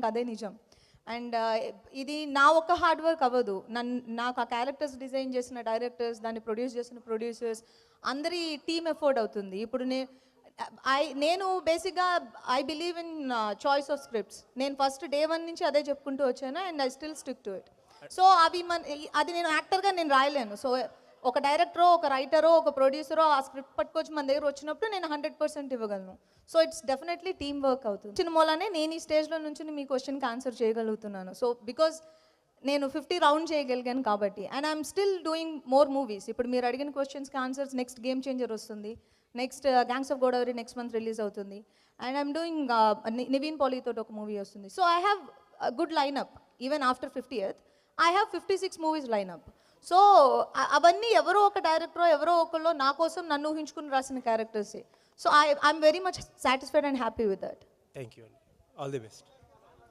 అదే నిజం. అండ్ ఇది నా ఒక్క హార్డ్ వర్క్ అవ్వదు. నాకు ఆ క్యారెక్టర్స్ డిజైన్ చేసిన డైరెక్టర్స్, దాన్ని ప్రొడ్యూస్ చేసిన ప్రొడ్యూసర్స్ అందరి టీమ్ ఎఫర్ట్ అవుతుంది. ఇప్పుడు నేను బేసిక్గా I believe in choice of scripts. నేను ఫస్ట్ డే 1 నుంచి అదే చెప్పుకుంటూ వచ్చాను and I still stick to it. So అది నేను యాక్టర్గా నేను రాయలేను. సో ఒక డైరెక్టరో, ఒక రైటరో, ఒక ప్రొడ్యూసరో ఆ స్క్రిప్ట్ పట్టుకొచ్చి మన దగ్గర వచ్చినప్పుడు నేను 100% ఇవ్వగలను. So it's definitely team work అవుతుంది. చిన్న మూలానే నేను ఈ స్టేజ్లో నుంచి మీ క్వశ్చన్కి ఆన్సర్ చేయగలుగుతున్నాను. సో బికాజ్ నేను 50 రౌండ్ చేయగలిగాను కాబట్టి. And I'm still doing more movies. ఇప్పుడు మీరు అడిగిన క్వశ్చన్స్కి ఆన్సర్స్ నెక్స్ట్ గేమ్ చేంజర్ వస్తుంది, next gangs of Godavari next month release అవుతుంది, అండ్ ఐఎమ్ డూయింగ్ నివిన్ పాలీతో ఒక మూవీ వస్తుంది. So I have good lineup. Even after 50th I have 56 movies lineup. So అవన్నీ ఎవరో ఒక డైరెక్టరో ఎవరో ఒకళ్ళు నా కోసం నన్ను ఊహించుకుని రాసిన క్యారెక్టర్సే. So I'm very much satisfied and happy with that. Thank you. All the best.